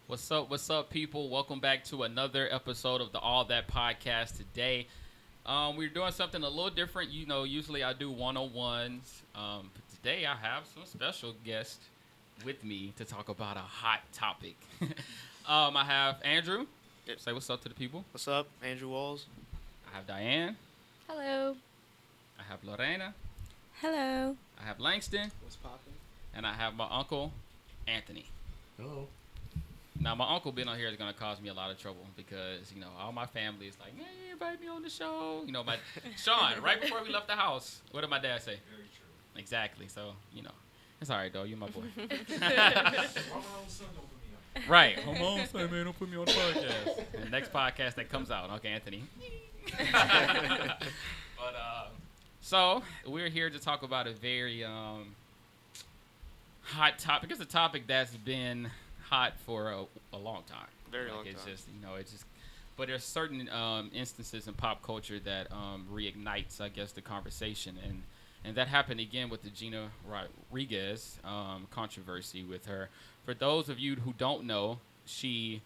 What's up, people? Welcome back to another episode of the All That Podcast. Today, we're doing something a little different. You know, usually I do one-on-ones, but today I have some special guests with me to talk about a hot topic. I have Andrew. Yep. Say what's up to the people. What's up, Andrew Walls? I have Diane. Hello. I have Lorena. Hello. I have Langston. What's poppin'? And I have my uncle, Anthony. Hello. Now, my uncle being on here is going to cause me a lot of trouble because, all my family is like, hey, invite me on the show. Sean, right before we left the house, what did my dad say? Very true. Exactly. So, it's all right, though. You're my boy. Why my own son don't put me on? Right. Come on, say, man, don't put me on the podcast. And the next podcast that comes out, okay, Anthony. So, we're here to talk about a very hot topic. It's a topic that's been hot for a long time. Very long it's time. just, but there's certain instances in pop culture that reignites, I guess, the conversation, and that happened again with the Gina Rodriguez controversy with her. For those of you who don't know, she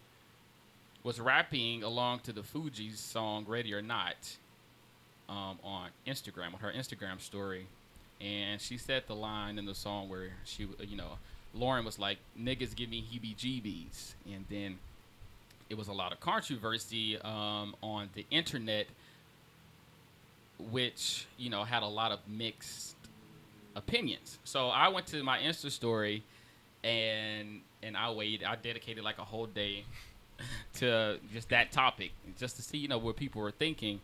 was rapping along to the Fugees song "Ready or Not" on Instagram, on her Instagram story, and she said the line in the song where she, Lauren was like, "Niggas give me heebie-jeebies," and then it was a lot of controversy on the internet, which had a lot of mixed opinions. So I went to my Insta story, and I dedicated like a whole day to just that topic, just to see what people were thinking,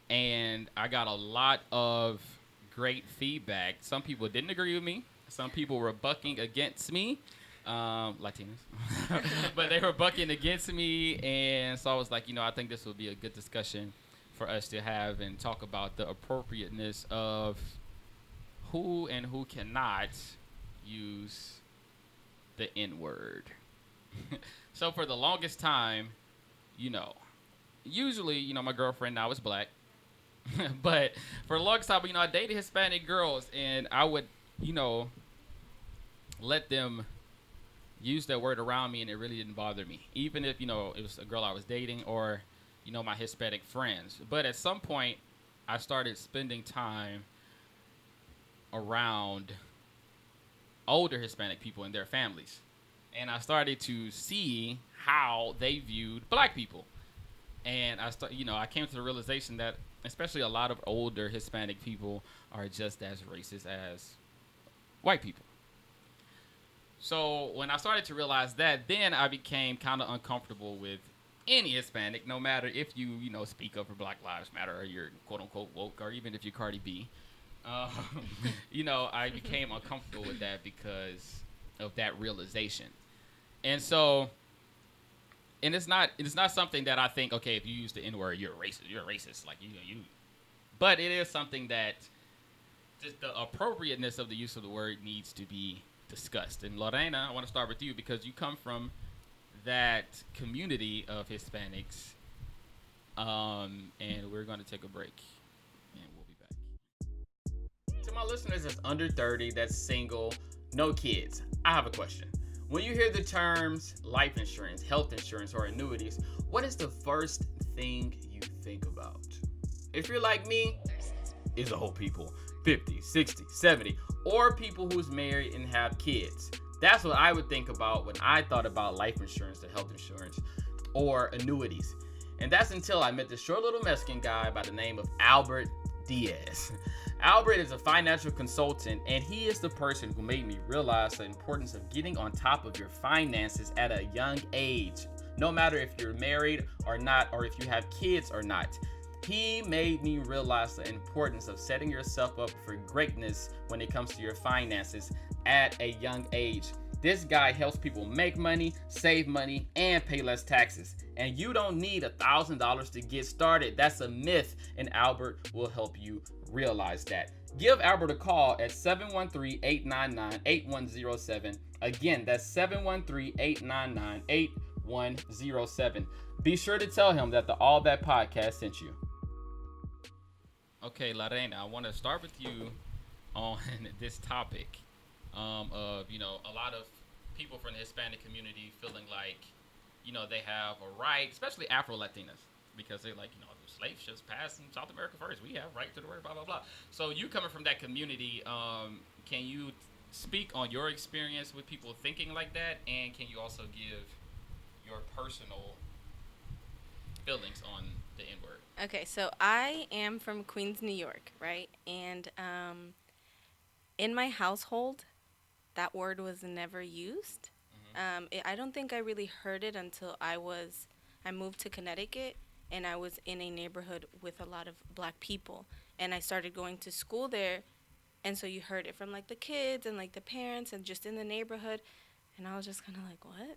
and I got a lot of great feedback. Some people didn't agree with me. Some people were bucking against me, Latinos, but they were bucking against me, and so I was like, I think this would be a good discussion for us to have and talk about the appropriateness of who and who cannot use the N-word. So for the longest time, usually, my girlfriend now is black, but for the longest time, I dated Hispanic girls, and I would, let them use that word around me, and it really didn't bother me, even if it was a girl I was dating or my Hispanic friends. But at some point I started spending time around older Hispanic people and their families, and I started to see how they viewed black people, and I came to the realization that especially a lot of older Hispanic people are just as racist as white people. So when I started to realize that, then I became kind of uncomfortable with any Hispanic, no matter if you, speak up for Black Lives Matter or you're quote unquote woke, or even if you're Cardi B. I became uncomfortable with that because of that realization. And so, and it's not something that I think, okay, if you use the N-word, you're a racist, like you. But it is something that just the appropriateness of the use of the word needs to be discussed. And Lorena, I want to start with you because you come from that community of Hispanics, and we're going to take a break, and we'll be back. To my listeners that's under 30, that's single, no kids, I have a question. When you hear the terms life insurance, health insurance, or annuities, what is the first thing you think about? If you're like me, it's a whole people 50, 60, 70, or people who's married and have kids. That's what I would think about when I thought about life insurance or health insurance or annuities. And that's until I met this short little Mexican guy by the name of Albert Diaz. Albert is a financial consultant, and he is the person who made me realize the importance of getting on top of your finances at a young age, no matter if you're married or not, or if you have kids or not. He made me realize the importance of setting yourself up for greatness when it comes to your finances at a young age. This guy helps people make money, save money, and pay less taxes. And you don't need $1,000 to get started. That's a myth, and Albert will help you realize that. Give Albert a call at 713-899-8107. Again, that's 713-899-8107. Be sure to tell him that the All That Podcast sent you. Okay, Lorena, I want to start with you on this topic of, a lot of people from the Hispanic community feeling like they have a right, especially Afro Latinas, because they're like, the slave ships passed in South America first. We have right to the word, blah blah blah. So you coming from that community, can you speak on your experience with people thinking like that, and can you also give your personal feelings on the N word? Okay, so I am from Queens, New York, right? And in my household, that word was never used. I don't think I really heard it until I moved to Connecticut, and I was in a neighborhood with a lot of black people, and I started going to school there, and so you heard it from like the kids and like the parents and just in the neighborhood, and I was just kind of like, what?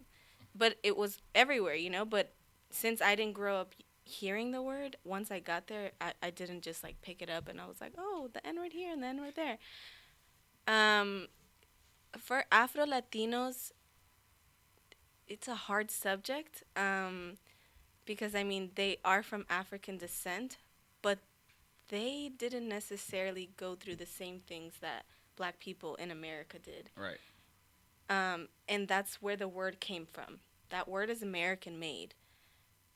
But it was everywhere, But since I didn't grow up hearing the word, once I got there, I didn't just like pick it up, and I was like, oh, the N word here and the N word there. For Afro Latinos, it's a hard subject because I mean they are from African descent, but they didn't necessarily go through the same things that black people in America did. Right. And that's where the word came from. That word is American made.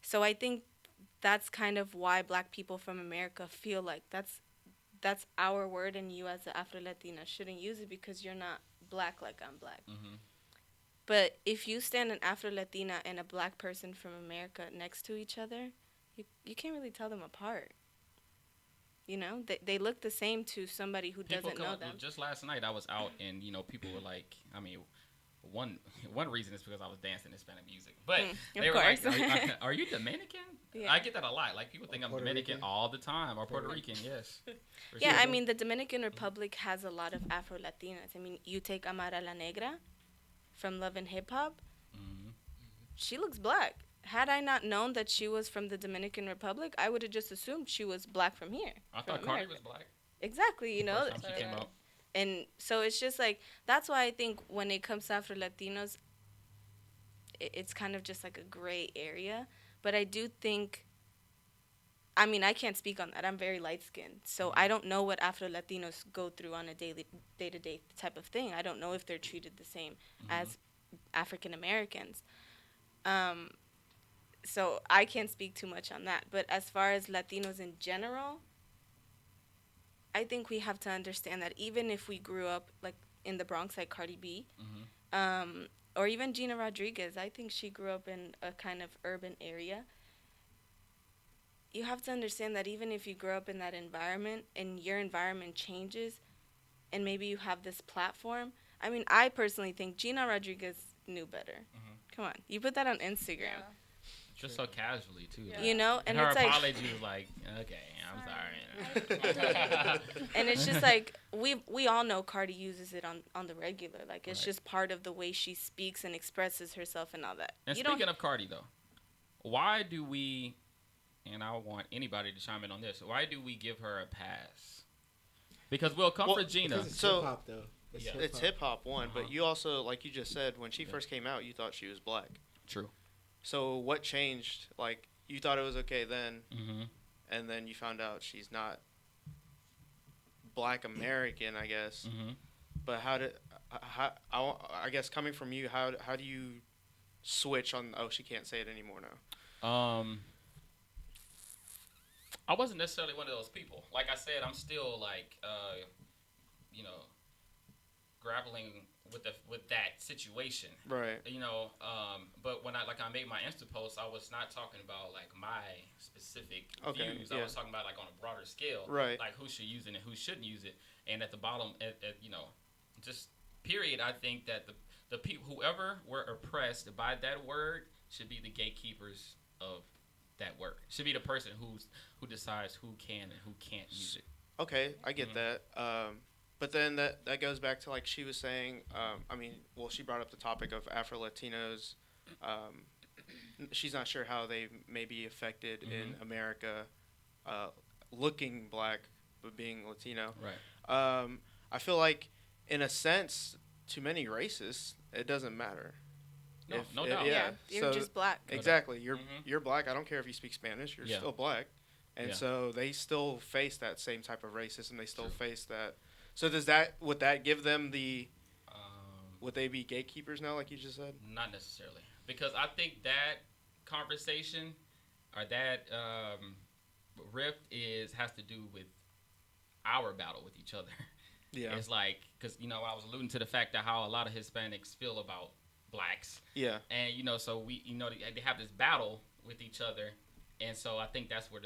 So I think that's kind of why black people from America feel like that's our word, and you as an Afro Latina shouldn't use it because you're not black like I'm black. Mm-hmm. But if you stand an Afro Latina and a black person from America next to each other, you can't really tell them apart. They look the same to somebody who doesn't know them. Just last night I was out and people were like, I mean, one reason is because I was dancing Hispanic music, but they were like, are you Dominican? Yeah. I get that a lot. Like people think I'm Dominican all the time, or Puerto Rican, yes. Yeah, sure. I mean the Dominican Republic has a lot of Afro Latinas. I mean, you take Amara La Negra from Love and Hip Hop. Mm-hmm. She looks black. Had I not known that she was from the Dominican Republic, I would have just assumed she was black from here. I thought Cardi was black. Exactly, First time she came out. And so it's just like, that's why I think when it comes to Afro Latinos, it's kind of just like a gray area. But I do think, I mean, I can't speak on that. I'm very light skinned. So I don't know what Afro Latinos go through on a day-to-day type of thing. I don't know if they're treated the same as African Americans. So I can't speak too much on that. But as far as Latinos in general, I think we have to understand that even if we grew up like in the Bronx, like Cardi B, or even Gina Rodriguez, I think she grew up in a kind of urban area. You have to understand that even if you grow up in that environment and your environment changes and maybe you have this platform, I mean, I personally think Gina Rodriguez knew better. Come on, you put that on Instagram. Yeah. Just so casually, too. Yeah. And her it's apology was like, okay, I'm sorry. And it's just like, we all know Cardi uses it on the regular. Like, it's just part of the way she speaks and expresses herself and all that. And speaking of Cardi, though, why do we, and I want anybody to chime in on this, why do we give her a pass? Because we'll come for Gina. It's hip-hop, though. It's hip-hop, but you also, like you just said, when she first came out, you thought she was black. True. So what changed? Like, you thought it was okay then, and then you found out she's not black American, I guess. But I guess coming from you, how do you switch on, oh, she can't say it anymore now? I wasn't necessarily one of those people. Like I said, I'm still like, grappling with that situation, right? But when I made my Insta post, I was not talking about like my specific views. I was talking about like on a broader scale, right? Like who should use it and who shouldn't use it. And at the bottom, just period. I think that the people, whoever were oppressed by that word, should be the gatekeepers of that word. Should be the person who decides who can and who can't use it. Okay, I get that. But then that goes back to, like she was saying, she brought up the topic of Afro-Latinos. She's not sure how they may be affected in America looking black but being Latino. Right. I feel like, in a sense, to many races, it doesn't matter. No doubt. Yeah, you're just black. Exactly. You're black. I don't care if you speak Spanish. You're still black. And so they still face that same type of racism. They still face that. So would that give them the, would they be gatekeepers now, like you just said? Not necessarily. because I think that conversation or that rift has to do with our battle with each other. Yeah. It's like, because, I was alluding to the fact that how a lot of Hispanics feel about blacks. Yeah. And, so we, they have this battle with each other. And so I think that's where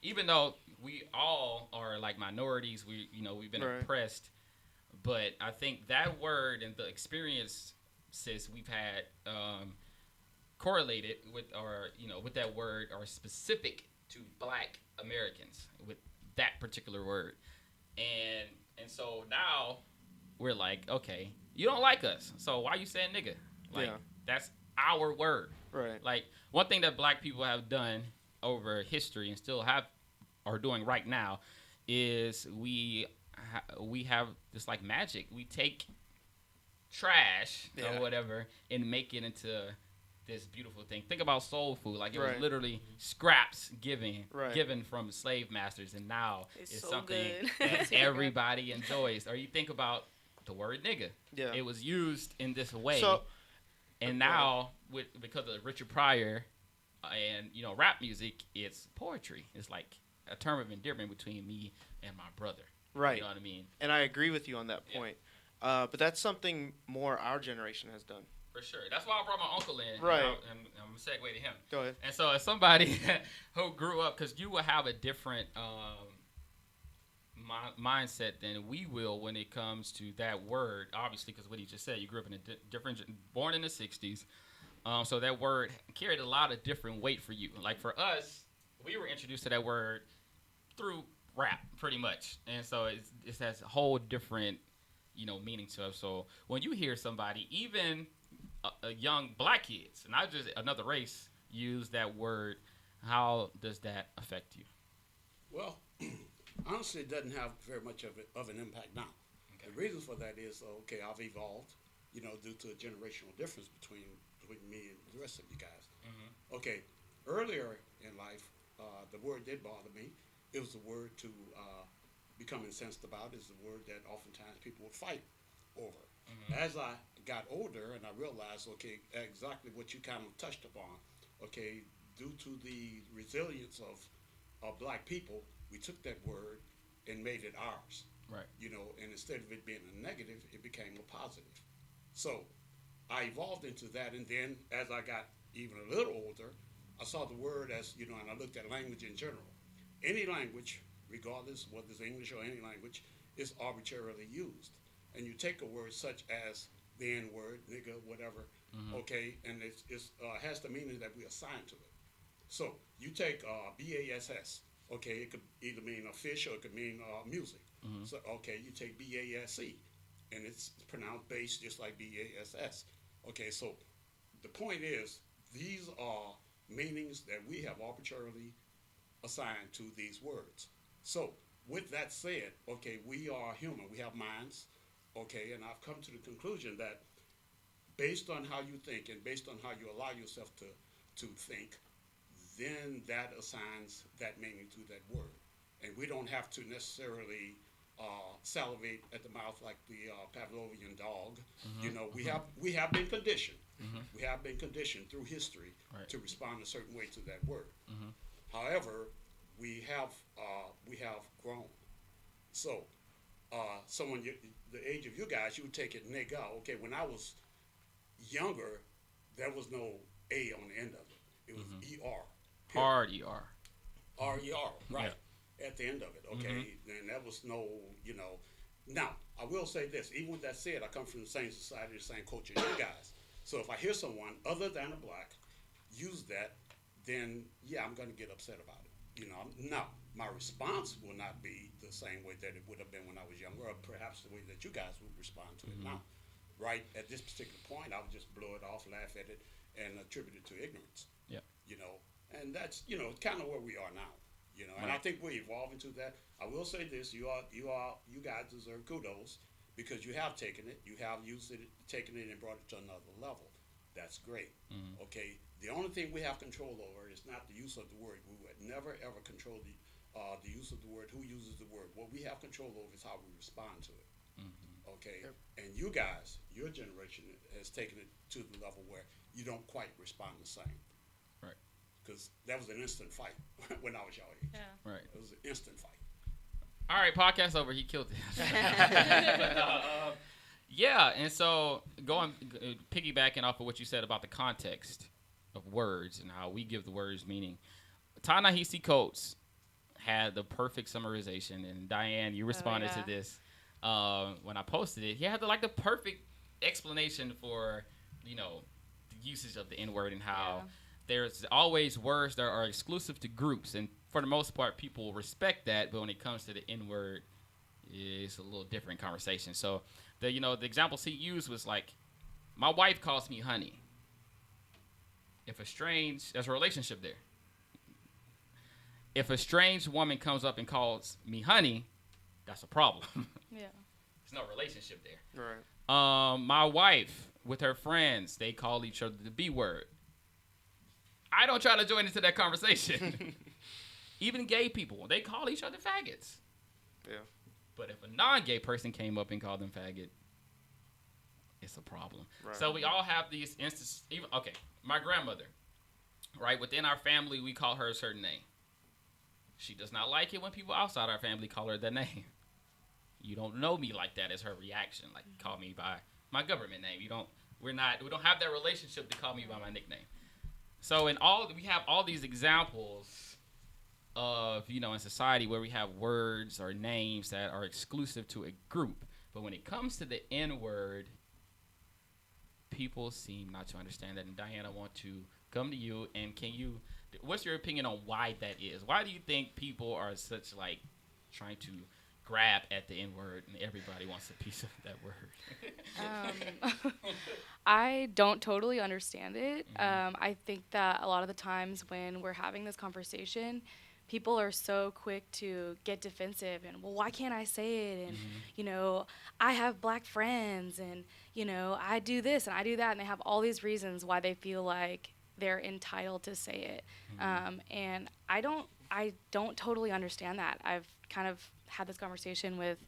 even though we all are like minorities, we've been oppressed. But I think that word and the experiences we've had correlated with, with that word are specific to Black Americans with that particular word. And so now we're like, okay, you don't like us, so why you saying nigga? Like, that's our word. Right. Like, one thing that Black people have done over history and still are doing right now is we have this like magic. We take trash or whatever and make it into this beautiful thing. Think about soul food. Like, it was literally scraps given from slave masters, and now it's so something good. that everybody enjoys. Or you think about the word nigga. Yeah. It was used in this way. So, and now because of Richard Pryor and rap music, it's poetry. It's like a term of endearment between me and my brother. Right. You know what I mean? And I agree with you on that point. But that's something more our generation has done. For sure. That's why I brought my uncle in. Right. And I'm going to segue to him. Go ahead. And so as somebody who grew up, because you will have a different mindset than we will when it comes to that word, obviously, because what he just said, you grew up in a different, born in the 60s. So that word carried a lot of different weight for you. Like for us, we were introduced to that word through rap, pretty much. And so it has a whole different, meaning to us. So when you hear somebody, even a young Black kids, not just another race, use that word, how does that affect you? Well, honestly, it doesn't have very much of an impact now. Okay. The reason for that is, I've evolved, due to a generational difference between me and the rest of you guys. Mm-hmm. Okay, earlier in life, the word did bother me. It was the word to become incensed about. It's the word that oftentimes people would fight over. Mm-hmm. As I got older and I realized, exactly what you kind of touched upon, due to the resilience of Black people, we took that word and made it ours. Right. And instead of it being a negative, it became a positive. So I evolved into that, and then as I got even a little older, I saw the word as, and I looked at language in general. Any language, regardless whether it's English or any language, is arbitrarily used. And you take a word such as the N-word, nigga, whatever, and it has the meaning that we assign to it. So you take BASS, it could either mean a fish or it could mean music. Mm-hmm. So, you take BASE, and it's pronounced bass just like BASS. So the point is, these are meanings that we have arbitrarily assigned to these words. So with that said, we are human. We have minds, and I've come to the conclusion that based on how you think and based on how you allow yourself to think, then that assigns that meaning to that word. And we don't have to necessarily salivate at the mouth like the Pavlovian dog. Mm-hmm. We have been conditioned. Mm-hmm. We have been conditioned through history to respond a certain way to that word. Mm-hmm. However, we have grown. So, someone the age of you guys, you would take it nigga. When I was younger, there was no A on the end of it. It was ER. Hard ER. R-E-R, right. Yeah. At the end of it, and that was no, Now, I will say this, even with that said, I come from the same society, the same culture as you guys. So if I hear someone other than a Black use that, then, I'm going to get upset about it. Now, my response will not be the same way that it would have been when I was younger, or perhaps the way that you guys would respond to it now. Right at this particular point, I would just blow it off, laugh at it, and attribute it to ignorance. Yeah. And that's, kind of where we are now. And I think we're evolving to that. I will say this: you guys deserve kudos because you have taken it, you have used it, taken it, and brought it to another level. That's great. Mm-hmm. The only thing we have control over is not the use of the word. We would never ever control the use of the word. Who uses the word? What we have control over is how we respond to it. Mm-hmm. Okay, Yep. and you guys, your generation has taken it to the level where you don't quite respond the same. Right. Because that was an instant fight when I was your age. Yeah. Right. It was an instant fight. All right, podcast over. He killed it. Yeah, and so piggybacking off of what you said about the context of words and how we give the words meaning, Ta-Nehisi Coates had the perfect summarization, and Diane, you responded to this when I posted it. He had the perfect explanation for the usage of the N-word and how there's always words that are exclusive to groups, and for the most part, people respect that. But when it comes to the N-word, it's a little different conversation. So the examples he used was like, my wife calls me honey. There's a relationship there. If a strange woman comes up and calls me honey, that's a problem. Yeah. There's no relationship there. Right. My wife with her friends, they call each other the B word. I don't try to join into that conversation. Even gay people, they call each other faggots. Yeah. But if a non-gay person came up and called them faggot, it's a problem. Right. So we all have these instances. My grandmother, right? Within our family, we call her a certain name. She does not like it when people outside our family call her that name. You don't know me like that is her reaction. Like, call me by my government name. We don't have that relationship to call me by my nickname. So we have all these examples of, in society where we have words or names that are exclusive to a group. But when it comes to the N-word, people seem not to understand that. And Diane, I want to come to you, and what's your opinion on why that is? Why do you think people are such trying to grab at the N-word and everybody wants a piece of that word? I don't totally understand it. I think that a lot of the times when we're having this conversation, people are so quick to get defensive and, well, why can't I say it? And, I have black friends and, I do this and I do that. And they have all these reasons why they feel like they're entitled to say it. And I don't totally understand that. I've kind of had this conversation with,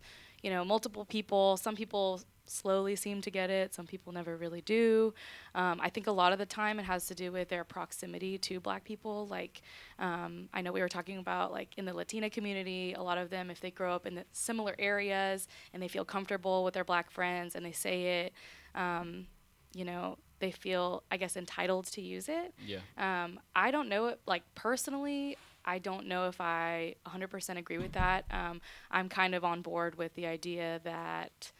multiple people. Some people slowly seem to get it. Some people never really do. I think a lot of the time it has to do with their proximity to black people. I know we were talking about in the Latina community, a lot of them, if they grow up in the similar areas and they feel comfortable with their black friends and they say it, they feel, I guess, entitled to use it. Yeah. I don't know it, personally, I don't know if I 100% agree with that. I'm kind of on board with the idea that,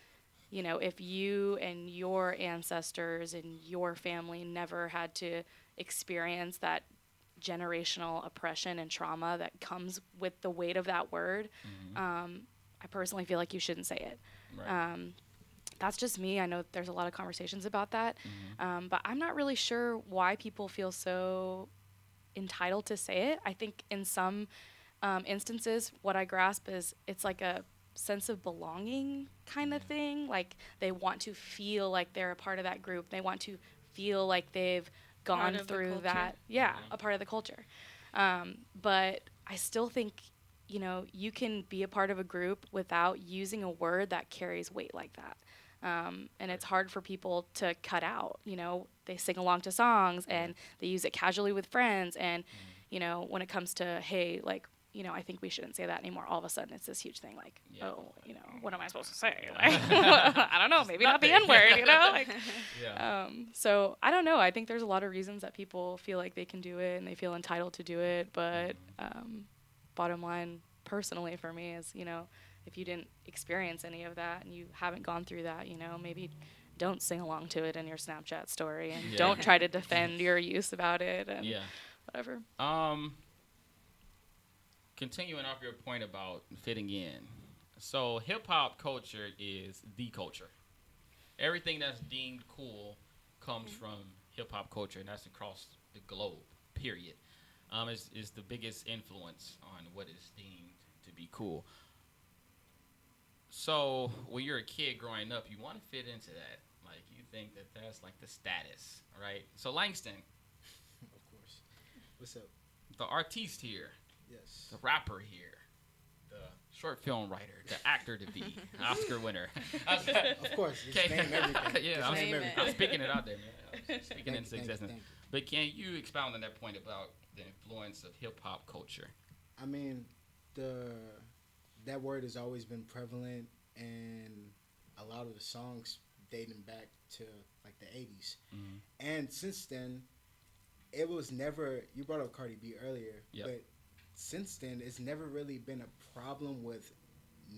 if you and your ancestors and your family never had to experience that generational oppression and trauma that comes with the weight of that word, I personally feel like you shouldn't say it. Right. That's just me. I know there's a lot of conversations about that, but I'm not really sure why people feel so entitled to say it. I think in some instances, what I grasp is it's like a sense of belonging kind of thing. Like they want to feel like they're a part of that group. They want to feel like they've gone through that. Yeah, a part of the culture. But I still think, you can be a part of a group without using a word that carries weight like that. And it's hard for people to cut out. They sing along to songs and they use it casually with friends. And, when it comes to, hey, I think we shouldn't say that anymore. All of a sudden, it's this huge thing. What am I supposed to say? I don't know. Maybe not the N-word. So I don't know. I think there's a lot of reasons that people feel like they can do it and they feel entitled to do it. But bottom line, personally, for me, is if you didn't experience any of that and you haven't gone through that, maybe don't sing along to it in your Snapchat story and don't try to defend your use about it and whatever. Continuing off your point about fitting in. So hip hop culture is the culture. Everything that's deemed cool comes from hip hop culture, and that's across the globe, period. Is the biggest influence on what is deemed to be cool. So when you're a kid growing up, you want to fit into that. You think that that's the status, right? So Langston. Of course. What's up? The artiste here. Yes. The rapper here. The short film writer, the actor to be, Oscar winner. Of course, just name everything. Yeah, Just I'm, name Name everything. it. I'm speaking it out there, man. I'm speaking Thank into you, existence. thank you. But can you expound on that point about the influence of hip hop culture? I mean, that word has always been prevalent, and a lot of the songs dating back to like the 80s. Mhm. And since then, it was never. You brought up Cardi B earlier, Yep. but since then, it's never really been a problem with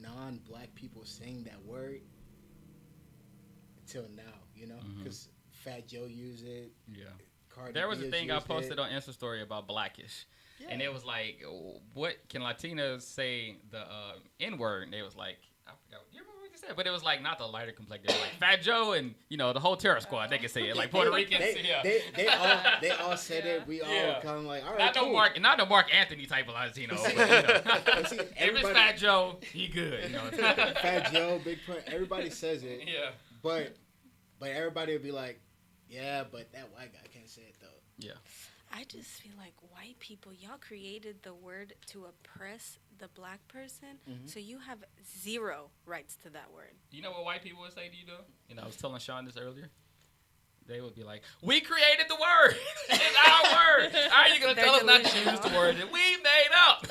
non-black people saying that word until now. You know, Mhm. because Fat Joe used it. Yeah. Cardi There was B a has thing I used posted it. on Insta story about Blackish. Yeah. And it was like, what can Latinos say the N word? And they was like, I forgot. You remember what they said? But it was like not the lighter complexion. They were like Fat Joe and the whole Terror Squad. They can say it like Puerto Ricans. Yeah. They all said it. We all Yeah. kind of like, all right, not cool. not no Mark Anthony type of Latino. But, But see, if it's everybody- Fat Joe, he good. Fat Joe, Big Pun, everybody says it, Yeah. but everybody would be like, yeah, but that white guy can't say it though. Yeah. I just feel like white people, y'all created the word to oppress the black person, Mhm. so you have zero rights to that word. You know what white people would say to you though? I was telling Sean this earlier. They would be like, "We created the word. It's our word. How are you gonna They're tell us not to delusional. use the word that we made up?"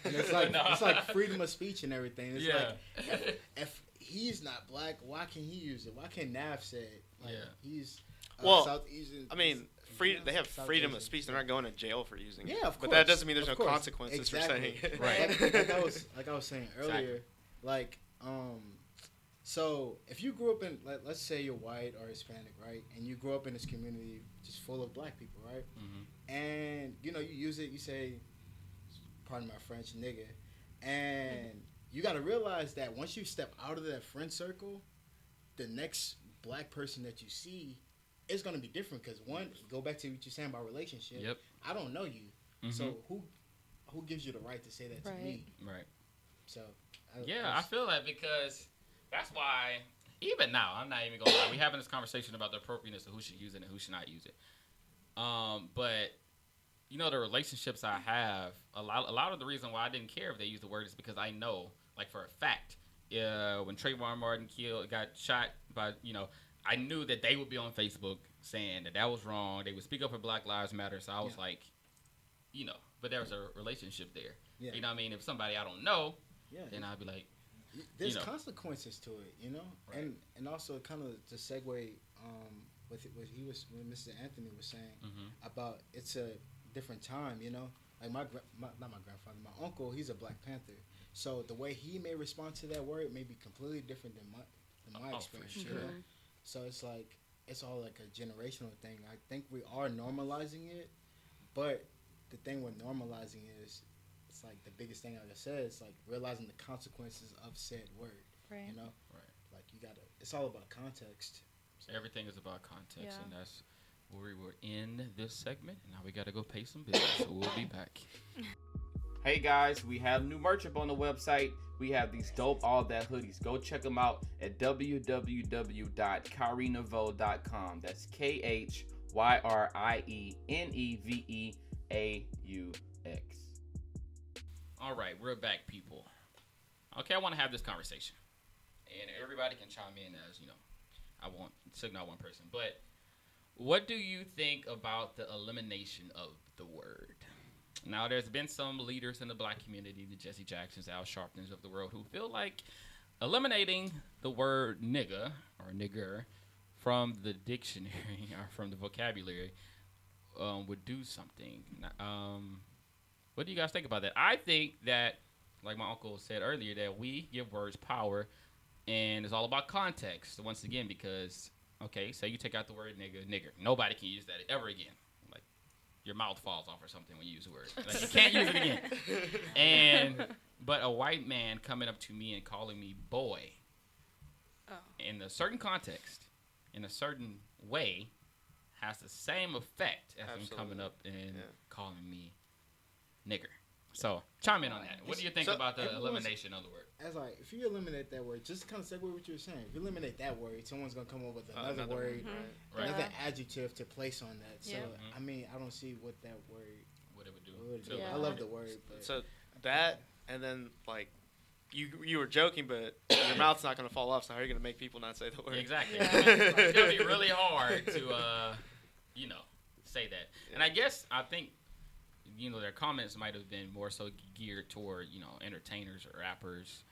And it's like No. it's like freedom of speech and everything. It's Yeah. like if he's not black, why can he use it? Why can't Nav say it? Like, Yeah. he's Well, South Asian. I mean, they have South freedom Asian. of speech. They're not going to jail for using it. Yeah, of course. But that doesn't mean there's of no course. consequences Exactly. for saying it. Right. Like I was saying earlier, like so if you grew up in let's say you're white or Hispanic, right, and you grew up in this community just full of black people, right, Mhm. and you use it, you say, pardon my French, nigga, and you got to realize that once you step out of that friend circle, the next black person that you see is going to be different because one, go back to what you're saying about relationship. Yep. I don't know you, Mhm. so who gives you the right to say that to me? Right. So Yeah, I feel that because that's why even now I'm not even gonna lie. We having this conversation about the appropriateness of who should use it and who should not use it. But the relationships I have, a lot of the reason why I didn't care if they used the word is because I know, like for a fact, when Trayvon Martin got shot by, I knew that they would be on Facebook saying that was wrong. They would speak up for Black Lives Matter. So I was like, but there was a relationship there. Yeah. You know what I mean? If somebody I don't know, yeah, then I'd be like, there's you know. consequences to it, Right. and also kind of to segue with what Mr. Anthony was saying mhm. about it's a different time, like not my grandfather, my uncle, he's a Black Panther, so the way he may respond to that word may be completely different than my for experience. sure. You know? So it's like it's all like a generational thing. I think we are normalizing it, but the thing with normalizing is it's like the biggest thing, like I said, it's like realizing the consequences of said word. Right. Right. Like it's all about context. Everything is about context, Yeah. and that's where we were in this segment. And now we got to go pay some bills, so we'll be back. Hey guys, we have new merch up on the website. We have these dope All That hoodies. Go check them out at www.kyrineveau.com. That's KHYRIENEVEAUX. All right, we're back, people. Okay, I want to have this conversation, and everybody can chime in as I won't signal one person, but what do you think about the elimination of the word? Now, there's been some leaders in the black community, the Jesse Jacksons, Al Sharptons of the world, who feel like eliminating the word nigga or nigger from the dictionary or from the vocabulary would do something. What do you guys think about that? I think that, like my uncle said earlier, that we give words power, and it's all about context, once again, because, okay, say you take out the word nigger, nobody can use that ever again. Like, your mouth falls off or something when you use the word. Like, you can't use it again. But a white man coming up to me and calling me boy, in a certain context, in a certain way, has the same effect as him coming up and calling me nigger. So, chime in on that. What do you think about the elimination of the word? As like, if you eliminate that word, just kind of segue what you were saying. If you eliminate that word, someone's gonna come up with another word, Right. another adjective to place on that. So, Yeah. I mean, I don't see what that word What it would do. would to do. the Yeah. I love the word, but So that, and then like you were joking, but your mouth's not gonna fall off. So how are you gonna make people not say the word? Exactly. Yeah. It's gonna be really hard to, say that. And I think, their comments might have been more so geared toward, entertainers or rappers,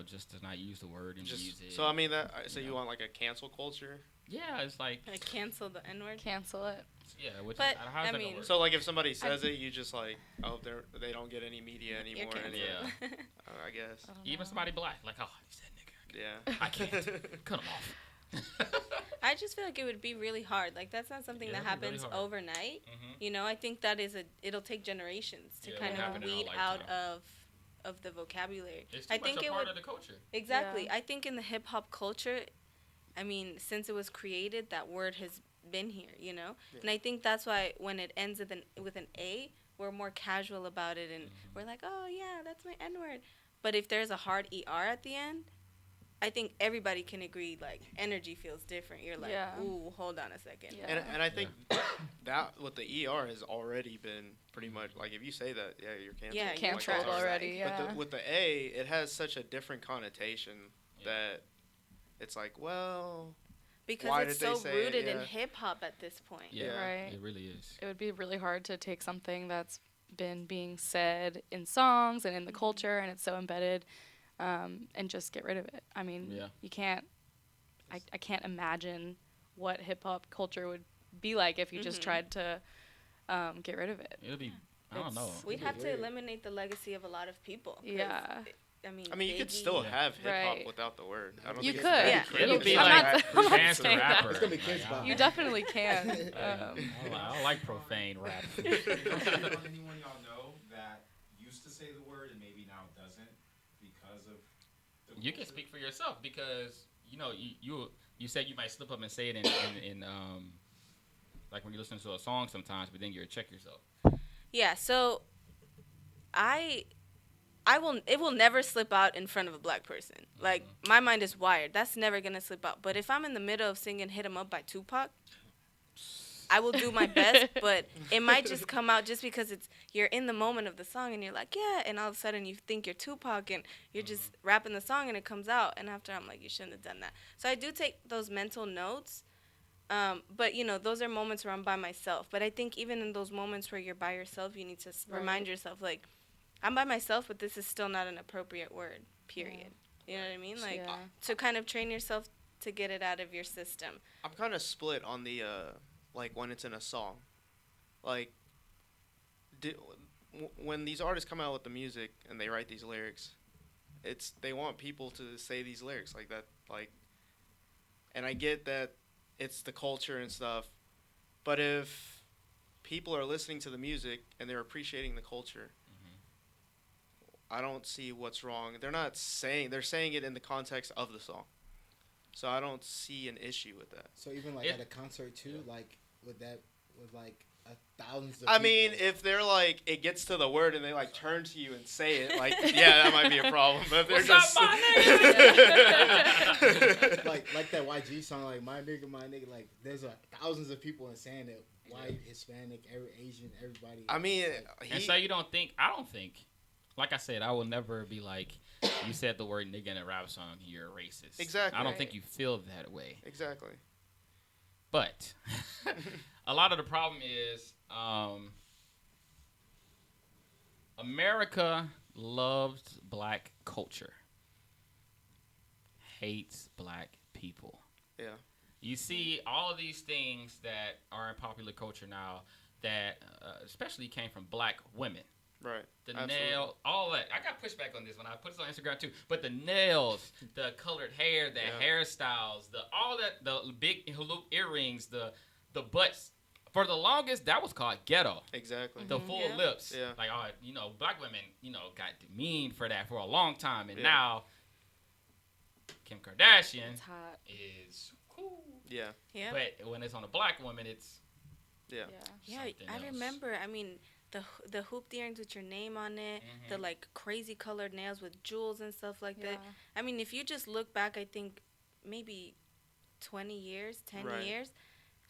just to not use the word in music. So I mean so you want like a cancel culture? Yeah, it's like, Like cancel the N word. Cancel it. yeah, which But, how's I that mean- gonna work? So like if somebody says it, you just like, oh, they don't get any media You're anymore. canceled. Yeah. I guess. I don't Even know. somebody black, like, oh, he's that nigga. Yeah. I can't. Cut him off. I just feel like it would be really hard. Like that's not something Yeah, that it'd be really happens hard. overnight. Mhm. I think that it'll take generations to Yeah, it kind won't of happen in our weed out lifetime. of the vocabulary. It's too I much think a it part would of the culture. exactly. Yeah. I think in the hip hop culture, I mean, since it was created, that word has been here, Yeah. And I think that's why when it ends with an A, we're more casual about it, and Mm-hmm. we're like, oh yeah, that's my N word. But if there's a hard ER at the end, I think everybody can agree, like, energy feels different. You're like, Yeah. ooh, hold on a second. Yeah. And I think that with the ER has already been pretty much like if you say that, yeah, you're canceled. Yeah, Like, you're Canceled it's already. But Yeah. with the A, it has such a different connotation Yeah. that it's like, well, Because Why it's did they so say it? rooted in Yeah. hip hop at this point. Yeah, Right. it really is. It would be really hard to take something that's been being said in songs and in the culture, and it's so embedded, and just get rid of it. I mean, Yeah. you can't. I can't imagine what hip hop culture would be like if you just Mhm. tried to get rid of it. It'll be, I don't know. We'd be have to weird. eliminate the legacy of a lot of people. 'cause Yeah. I mean, I mean, you could Biggie- still have hip hop Right. without the word. I don't You think could. it's Yeah. bad. It'll You- be I'm like not- I'm not Chance the saying that. Rapper. It's gonna be Kids Like, Bop. You definitely can. I don't like profane rap. Anyone y'all know that used to say the word and maybe now doesn't because of the You can culture? speak for yourself because you said you might slip up and say it in like when you listen to a song sometimes, but then you check yourself. Yeah, so it will never slip out in front of a black person. Like my mind is wired. That's never gonna slip out. But if I'm in the middle of singing "Hit 'Em Up" by Tupac, I will do my best, but it might just come out just because you're in the moment of the song and you're like, yeah, and all of a sudden you think you're Tupac and you're just rapping the song and it comes out, and after I'm like, you shouldn't have done that. So I do take those mental notes, but those are moments where I'm by myself. But I think even in those moments where you're by yourself, you need to remind yourself, like, I'm by myself, but this is still not an appropriate word, period. You know what I mean? Like, Yeah. to kind of train yourself to get it out of your system. I'm kind of split on the like when it's in a song, like when these artists come out with the music and they write these lyrics, they want people to say these lyrics like that, like, and I get that it's the culture and stuff, but if people are listening to the music and they're appreciating the culture, I don't see what's wrong. They're saying it in the context of the song. So I don't see an issue with that. So even like It- at a concert too, like with like thousands of I mean, people. if they're like, it gets to the word and they like turn to you and say it, like, yeah, that might be a problem. But if they're What's just up, like that YG song, like my nigga, like there's thousands of people in saying it, white, Hispanic, Asian, everybody. I mean, Like, And so I don't think, like I said, I will never be like, you said the word nigga in a rap song, you're a racist. Exactly. I don't Right. think you feel that way. exactly. But a lot of the problem is America loves black culture, hates black people. Yeah. You see all of these things that are in popular culture now that especially came from black women. Right. The Absolutely. nail, all that. I got pushback on this when I put this on Instagram too. But the nails, the colored hair, the Yeah. hairstyles, all that, the big hoop earrings, the butts. For the longest, that was called ghetto. Exactly. The full Yeah. lips. Yeah. Like, black women, got demeaned for that for a long time. And Yeah. now, Kim Kardashian It's hot. is cool. Yeah. Yeah. But when it's on a black woman, it's Yeah. Yeah, something I else. remember. I mean, the hooped earrings with your name on it, the like crazy colored nails with jewels and stuff like that. Yeah. I mean, if you just look back, I think maybe 20 years, 10 Right. years,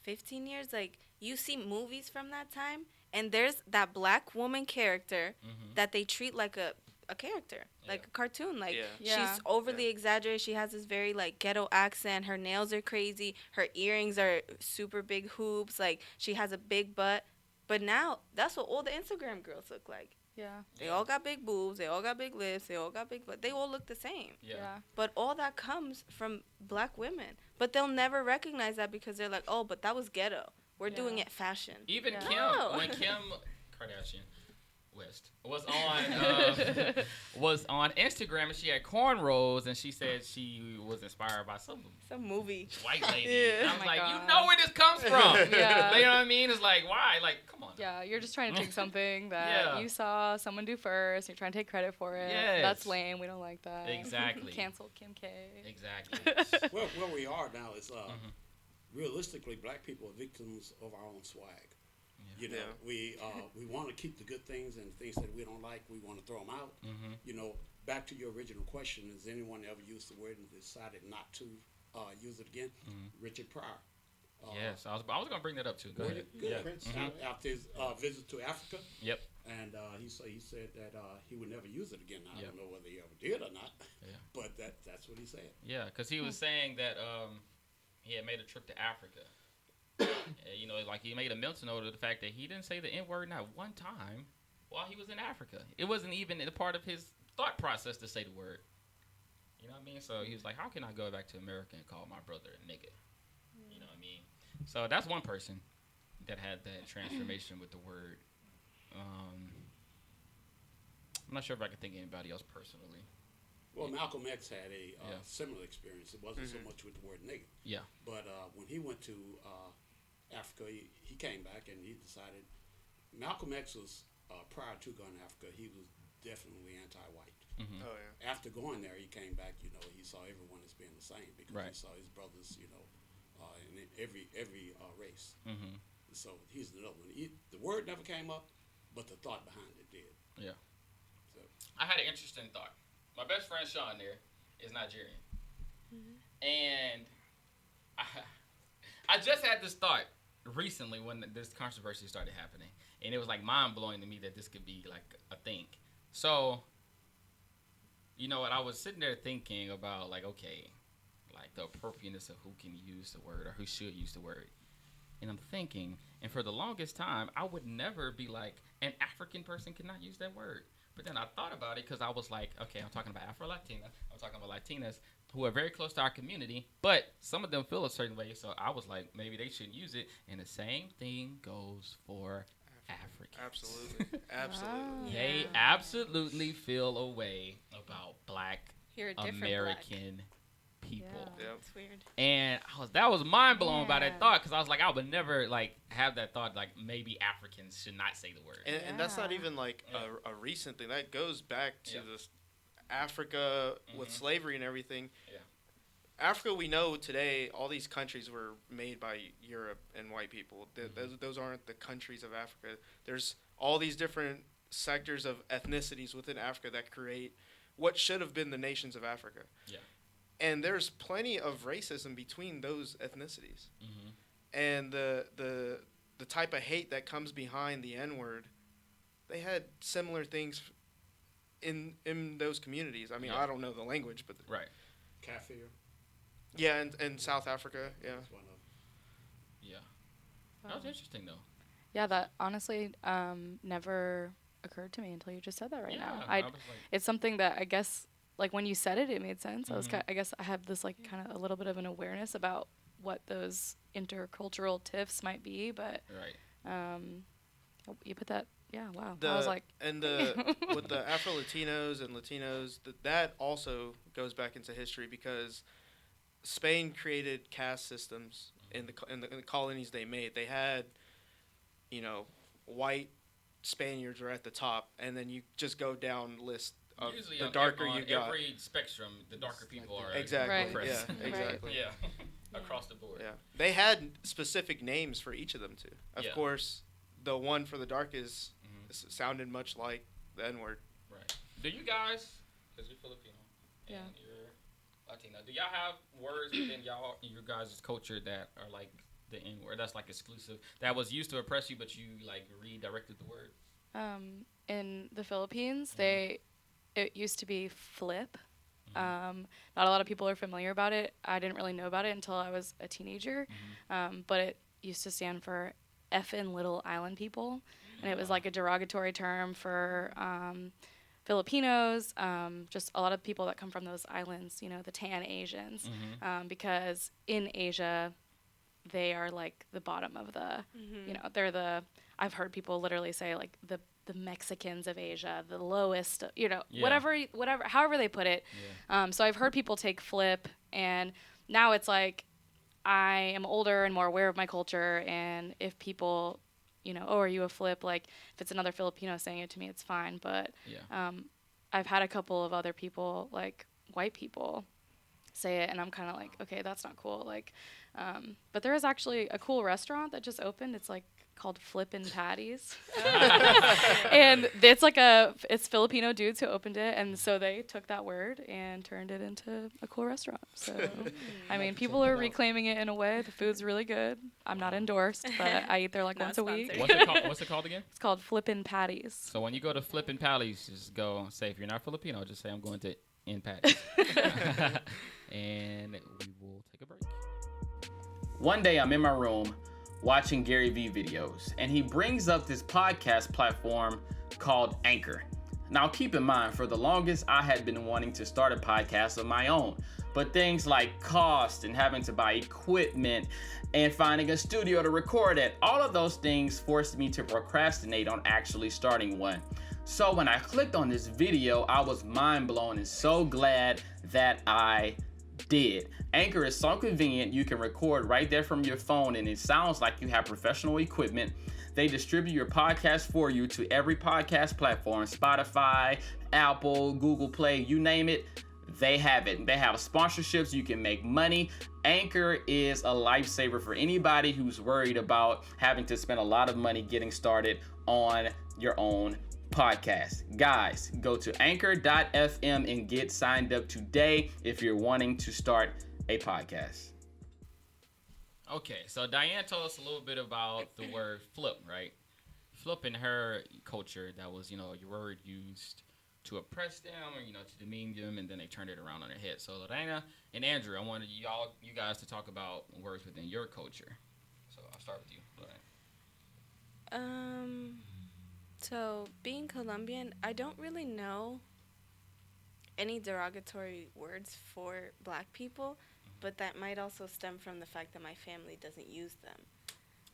15 years, like you see movies from that time, and there's that black woman character that they treat like a character, like a cartoon. Like, Yeah. she's overly exaggerated. She has this very, like, ghetto accent. Her nails are crazy. Her earrings are super big hoops. Like, she has a big butt. But now, that's what all the Instagram girls look like. Yeah. They all got big boobs. They all got big lips. They all got big butt. They all look the same. Yeah. But all that comes from black women. But they'll never recognize that because they're like, oh, but that was ghetto. We're doing it fashion. Even Yeah. Kim, No. when Kim Kardashian West was on Instagram, and she had cornrows, and she said she was inspired by some movie. white lady. Yeah. And Oh I'm my like, God. you know where this comes from. Yeah. You know what I mean? It's like, why? Like, come on. Yeah, you're just trying to take something that you saw someone do first. You're trying to take credit for it. Yes. That's lame. We don't like that. Exactly. Cancel Kim K. Exactly. Well, where we are now is realistically, black people are victims of our own swag. You know, we want to keep the good things, and things that we don't like, we want to throw them out. You know, back to your original question: has anyone ever used the word and decided not to use it again? Richard Pryor. Yes, I was gonna bring that up too. Go ahead. Good. Yeah. Prince. After his visit to Africa, Yep. and he said that he would never use it again. I Yep. don't know whether he ever did or not, Yeah. but that's what he said. Yeah, because he was saying that he had made a trip to Africa. You know, like he made a mental note of the fact that he didn't say the N word not one time while he was in Africa. It wasn't even a part of his thought process to say the word. You know what I mean? So he was like, how can I go back to America and call my brother a nigga? You know what I mean? So that's one person that had that transformation with the word. I'm not sure if I can think of anybody else personally. Well, Malcolm X had a Yeah. similar experience. It wasn't so much with the word nigga. Yeah. But when he went to Africa, he came back and he decided Malcolm X was, prior to going to Africa, he was definitely anti-white. Mm-hmm. Oh yeah. After going there, he came back, you know, he saw everyone as being the same because Right. he saw his brothers, you know, in every race. Mm-hmm. So he's another one. The word never came up, but the thought behind it did. Yeah. So, I had an interesting thought. My best friend Sean there is Nigerian. And I just had this thought recently when this controversy started happening. And it was like mind blowing to me that this could be like a thing. So, you know what? I was sitting there thinking about like, okay, like the appropriateness of who can use the word or who should use the word. And I'm thinking, and for the longest time, I would never be like, an African person cannot use that word. But then I thought about it because I was like, okay, I'm talking about Afro-Latina. I'm talking about Latinas who are very close to our community, but some of them feel a certain way. So I was like, maybe they shouldn't use it. And the same thing goes for Africans. Absolutely. Absolutely. They absolutely feel a way about black You're a different American people. Yeah. Yep. It's weird. And that was mind blown by that Yeah. thought because I was like, I would never like have that thought like maybe Africans should not say the word. And that's not Yeah. even like a recent thing. That goes back to Yeah. this Africa with Mhm. slavery and everything. Yeah. Africa, we know today, all these countries were made by Europe and white people. Those aren't the countries of Africa. There's all these different sectors of ethnicities within Africa that create what should have been the nations of Africa. Yeah. And there's plenty of racism between those ethnicities. Mm-hmm. And the type of hate that comes behind the N-word, they had similar things in those communities. I mean, Yeah. I don't know the language, but Right. Kafir, yeah, in South Africa, yeah. that's one of them. Yeah. That was interesting though. Yeah, that honestly never occurred to me until you just said that right now. I was like, It's something that I guess, like when you said it, it made sense. Mhm. I guess I have this like kind of a little bit of an awareness about what those intercultural tiffs might be, but right. you put that, yeah, wow. I was like, and with the Afro-Latinos and Latinos, that also goes back into history because Spain created caste systems in the colonies they made. They had, you know, white Spaniards are at the top, and then you just go down list of Usually the on darker on you got. every spectrum, the darker people are Exactly. Right. oppressed. Yeah. Exactly. Yeah. Across the board. Yeah. They had specific names for each of them too. Of Yeah. course, the one for the dark is Mhm. sounded much like the N-word. Right. Do you guys, because you're Filipino and you're Latino, do y'all have words within your guys' culture that are like the N word that's like exclusive that was used to oppress you, but you like redirected the word? In the Philippines, it used to be flip. Not a lot of people are familiar about it. I didn't really know about it until I was a teenager. But it used to stand for effing little island people. And it was like a derogatory term for Filipinos, just a lot of people that come from those islands, you know, the tan Asians. Because in Asia, they are like the bottom of the, you know, I've heard people literally say like the Mexicans of Asia, the lowest, you know, whatever, however they put it. So I've heard people take flip, and now it's like I am older and more aware of my culture, and if people, you know, oh, are you a flip? Like if it's another Filipino saying it to me, it's fine. But I've had a couple of other people, like white people, say it, and I'm kind of like, okay, that's not cool. Like, but there is actually a cool restaurant that just opened. It's like called Flippin' Patties. And it's Filipino dudes who opened it, and so they took that word and turned it into a cool restaurant. So I mean, people are reclaiming it in a way. The food's really good. I'm not endorsed, but I eat there like once a week. What's it called again? It's called Flippin' Patties. So when you go to Flippin' Patties, just go say, if you're not Filipino, just say I'm going to In Patties. And we will take a break. One day I'm in my room watching Gary Vee videos, and he brings up this podcast platform called Anchor. Now keep in mind, for the longest I had been wanting to start a podcast of my own, but things like cost and having to buy equipment and finding a studio to record at, all of those things forced me to procrastinate on actually starting one. So when I clicked on this video, I was mind blown and so glad that I did. Anchor is so convenient. You can record right there from your phone, and it sounds like you have professional equipment. They distribute your podcast for you to every podcast platform: Spotify, Apple, Google Play, you name it, they have it. They have sponsorships. You can make money. Anchor is a lifesaver for anybody who's worried about having to spend a lot of money getting started on your own podcast. Guys, go to anchor.fm and get signed up today if you're wanting to start a podcast. Okay, so Diane told us a little bit about the word flip, right? Flip in her culture, that was, you know, your word used to oppress them or, you know, to demean them, and then they turned it around on their head. So Lorena and Andrew, I wanted you guys to talk about words within your culture. So I'll start with you, Lorena. So being Colombian, I don't really know any derogatory words for black people, but that might also stem from the fact that my family doesn't use them.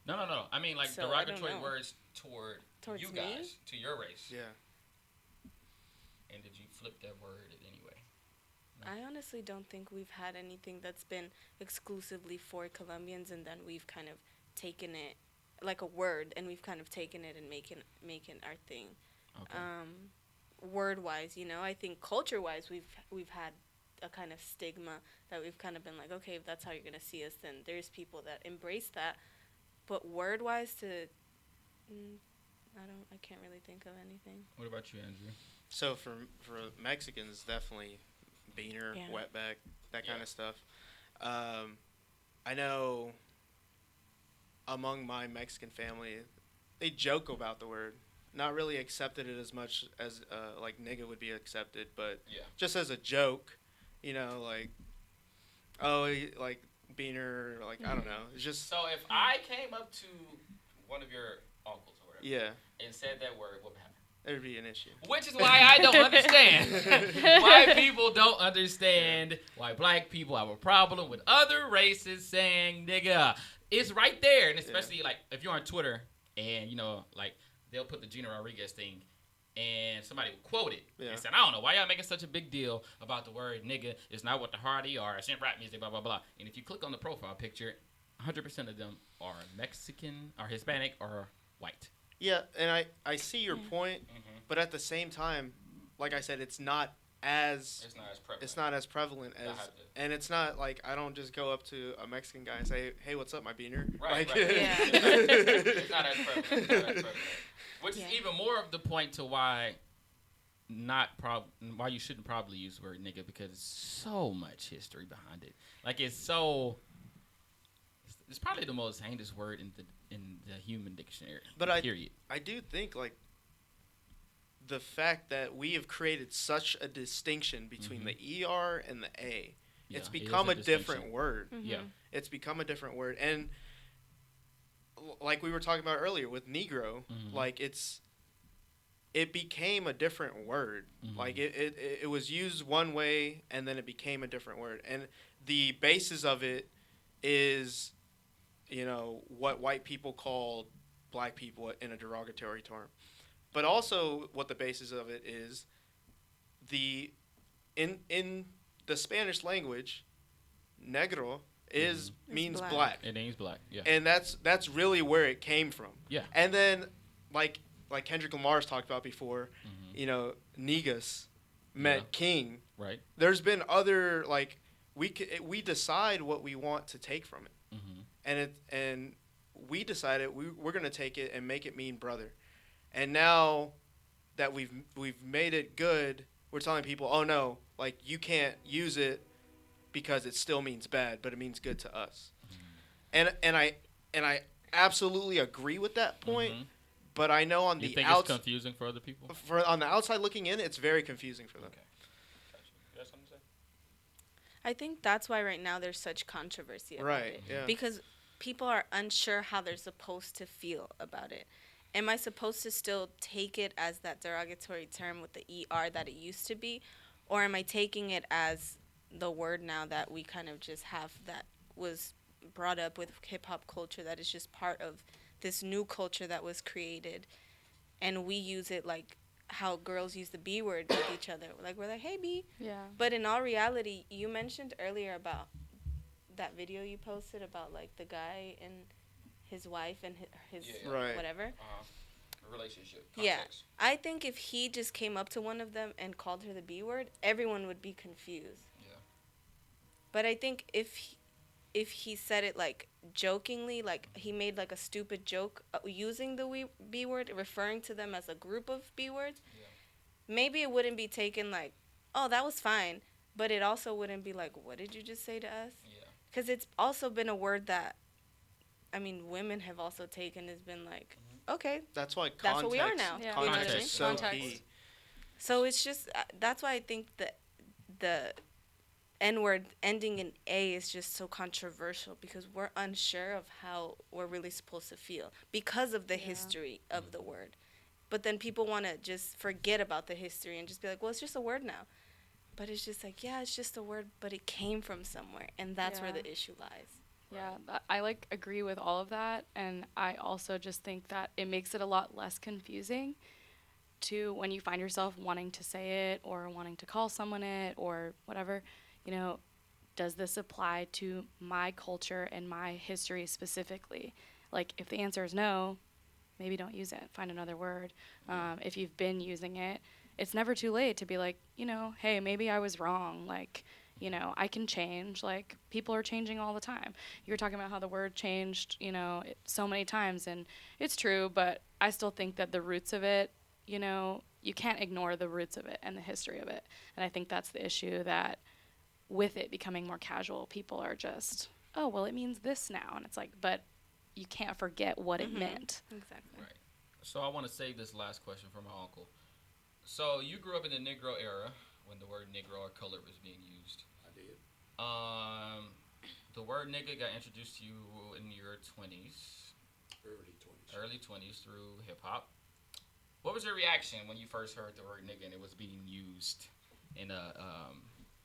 No. I mean, like, So, derogatory words towards you me? guys, to your race. Yeah. And did you flip that word in any way? I honestly don't think we've had anything that's been exclusively for Colombians, and then we've kind of taken it like a word, and we've kind of taken it and making our thing. Okay. Word-wise, you know, I think culture-wise, we've had a kind of stigma that we've kind of been like, okay, if that's how you're gonna see us, then there's people that embrace that. But word-wise, I can't really think of anything. What about you, Andrew? So for Mexicans, definitely beaner, Yeah. wetback, that kind of stuff. I know among my Mexican family, they joke about the word. Not really accepted it as much as like nigga would be accepted, but just as a joke, you know, like, oh, like beaner, like, I don't know. It's just, So if I came up to one of your uncles or whatever yeah, and said that word, what would happen? there'd be an issue. Which is why I don't understand why people don't understand why black people have a problem with other races saying nigga. It's right there, and especially like if you're on Twitter and, you know, like they'll put the Gina Rodriguez thing and somebody will quote it and say, I don't know why y'all making such a big deal about the word nigga. It's not what the Hardy are. It's in rap music, blah, blah, blah. And if you click on the profile picture, 100% of them are Mexican or Hispanic or white. Yeah, and I see your point, but at the same time, like I said, it's not as prevalent as, and it's not like I don't just go up to a Mexican guy and say, hey, what's up, my beaner? Right, like, right. Yeah. It's not as prevalent. Which is Yeah. even more of the point to why why you shouldn't probably use the word nigga, because it's so much history behind it. Like, it's so, It's probably the most heinous word in the human dictionary. But period. I do think like the fact that we have created such a distinction between the ER and the A, Yeah, it's it become is a distinction. different word. Yeah. It's become a different word, and like we were talking about earlier with Negro, like it became a different word. Like it was used one way, and then it became a different word, and the basis of it is, you know, what white people called black people in a derogatory term. But also what the basis of it is the in the Spanish language, negro is means black. black. It means black. Yeah. And that's really where it came from. Yeah. And then like Kendrick Lamar's talked about before, you know, negus meant Yeah. king. Right. There's been other like we decide what we want to take from it. And we decided we're going to take it and make it mean brother. And now that we've made it good, we're telling people, "Oh no, like you can't use it because it still means bad, but it means good to us." And I absolutely agree with that point, but I know on You the think it's confusing for other people? on the outside looking in, it's very confusing for them. Okay. Gotcha. You got something to say? I think that's why right now there's such controversy about Right, it. yeah. Because people are unsure how they're supposed to feel about it. Am I supposed to still take it as that derogatory term with the ER that it used to be? Or am I taking it as the word now that we kind of just have that was brought up with hip-hop culture, that is just part of this new culture that was created, and we use it like how girls use the B word with each other. Like, we're like, hey, B. Yeah. But in all reality, you mentioned earlier about that video you posted about, like, the guy and his wife and his Right. whatever. Relationship. Yeah. I think if he just came up to one of them and called her the B word, everyone would be confused. Yeah. But I think if he said it, like, jokingly, like, he made, like, a stupid joke using the B word, referring to them as a group of B words, maybe it wouldn't be taken like, oh, that was fine. But it also wouldn't be like, what did you just say to us? Yeah. Because it's also been a word that, I mean, women have also taken, has been like, okay. That's why context, That's what we are now. Yeah. You know what I context mean? is so Context. key. So it's just, that's why I think that the N-word ending in A is just so controversial, because we're unsure of how we're really supposed to feel because of the history of the word. But then people want to just forget about the history and just be like, well, it's just a word now. But it's just like, yeah, it's just a word, but it came from somewhere, and that's where Yeah. the issue lies. Yeah, I like agree with all of that, and I also just think that it makes it a lot less confusing to when you find yourself wanting to say it or wanting to call someone it or whatever, you know, does this apply to my culture and my history specifically? Like, if the answer is no, maybe don't use it. Find another word. If you've been using it, it's never too late to be like, you know, hey, maybe I was wrong. Like, you know, I can change. Like, people are changing all the time. You were talking about how the word changed, you know, so many times, and it's true, but I still think that the roots of it, you know, you can't ignore the roots of it and the history of it. And I think that's the issue, that with it becoming more casual, people are just, oh, well, it means this now. And it's like, but you can't forget what it meant. Exactly. Right. So I want to save this last question for my uncle. So you grew up in the Negro era when the word Negro or color was being used. I did. The word nigga got introduced to you in your 20s, Early 20s. early 20s through hip hop. What was your reaction when you first heard the word nigga and it was being used in a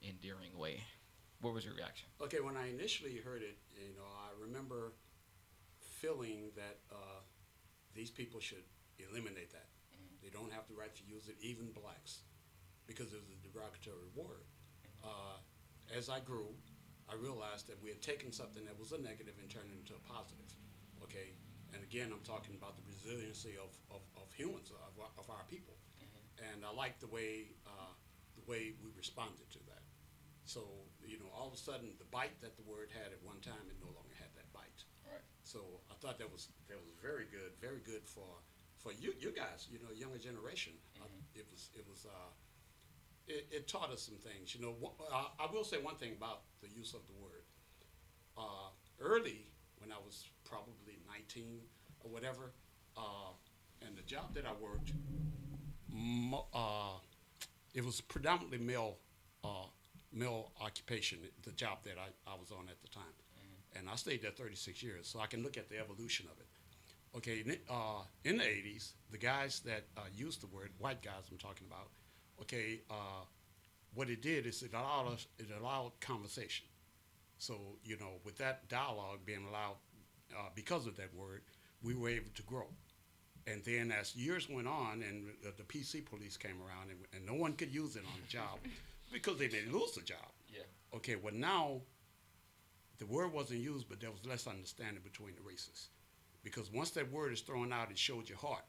endearing way? What was your reaction? Okay, when I initially heard it, you know, I remember feeling that these people should eliminate that. They don't have the right to use it, even blacks, because it was a derogatory word. As I grew, I realized that we had taken something that was a negative and turned it into a positive. Okay, and again, I'm talking about the resiliency of humans, of our people, and I like the way we responded to that. So, you know, all of a sudden, the bite that the word had at one time, it no longer had that bite. Right. So I thought that was very good for you guys, you know, younger generation. It taught us some things. You know, I will say one thing about the use of the word. Early, when I was probably 19 or whatever. And the job that I worked, it was predominantly male occupation, the job that I was on at the time. And I stayed there 36 years, so I can look at the evolution of it. Okay, in the 80s, the guys that used the word, white guys I'm talking about, okay, what it did is it allowed conversation. So, you know, with that dialogue being allowed because of that word, we were able to grow. And then as years went on and the PC police came around and no one could use it on the job because they didn't lose the job. Yeah. Okay, well now the word wasn't used, but there was less understanding between the races. Because once that word is thrown out, it showed your heart,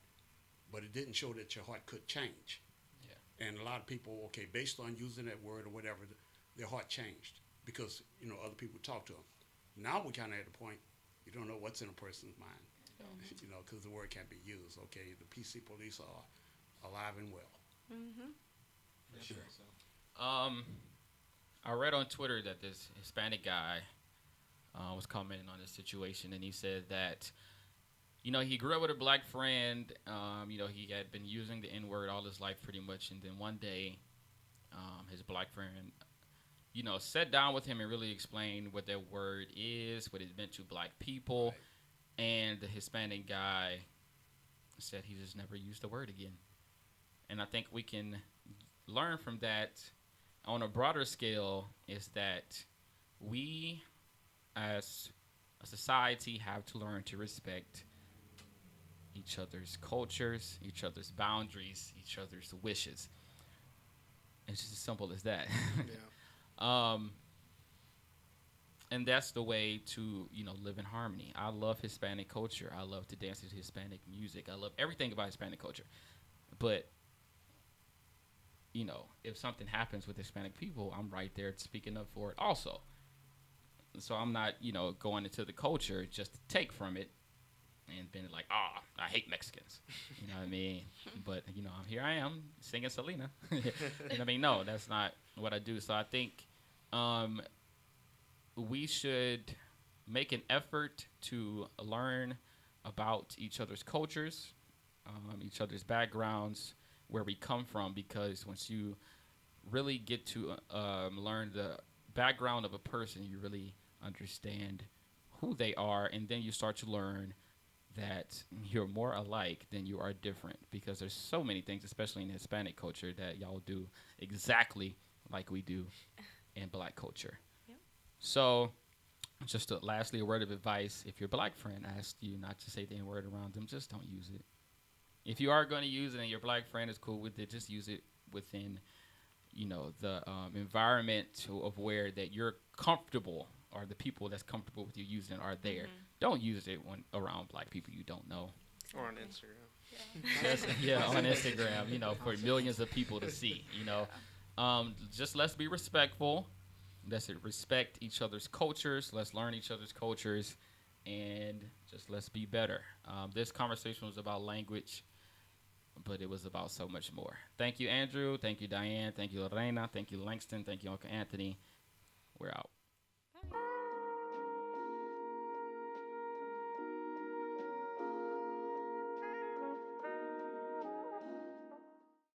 but it didn't show that your heart could change. Yeah. And a lot of people, okay, based on using that word or whatever, their heart changed because, you know, other people talk to them. Now we're kind of at a point, you don't know what's in a person's mind. You know, because the word can't be used. Okay, the PC police are alive and well. Mm-hmm. For sure. I read on Twitter that this Hispanic guy was commenting on this situation, and he said that, you know, he grew up with a black friend. You know, he had been using the N-word all his life pretty much, and then one day his black friend, you know, sat down with him and really explained what that word is, what it meant to black people. Right. And the Hispanic guy said he just never used the word again. And I think we can learn from that on a broader scale is that we as a society have to learn to respect each other's cultures, each other's boundaries, each other's wishes. It's just as simple as that. Yeah. And that's the way to, you know, live in harmony. I love Hispanic culture. I love to dance to Hispanic music. I love everything about Hispanic culture. But, you know, if something happens with Hispanic people, I'm right there speaking up for it also. So I'm not, you know, going into the culture just to take from it and being like, I hate Mexicans. You know what I mean? But, you know, here I am singing Selena. You know what I mean? No, that's not what I do. So I think we should make an effort to learn about each other's cultures, each other's backgrounds, where we come from, because once you really get to learn the background of a person, you really understand who they are, and then you start to learn that you're more alike than you are different, because there's so many things, especially in Hispanic culture, that y'all do exactly like we do in black culture. So, just lastly, a word of advice. If your black friend asks you not to say the N-word around them, just don't use it. If you are going to use it and your black friend is cool with it, just use it within, you know, the environment of where that you're comfortable, or the people that's comfortable with you using it are there. Mm-hmm. Don't use it when around black people you don't know. Or on Instagram. Yeah, on Instagram, you know, for millions of people to see, you know. Just let's be respectful. Let's respect each other's cultures. Let's learn each other's cultures, and just let's be better. This conversation was about language, but it was about so much more. Thank you, Andrew. Thank you, Diane. Thank you, Lorena. Thank you, Langston. Thank you, Uncle Anthony. We're out.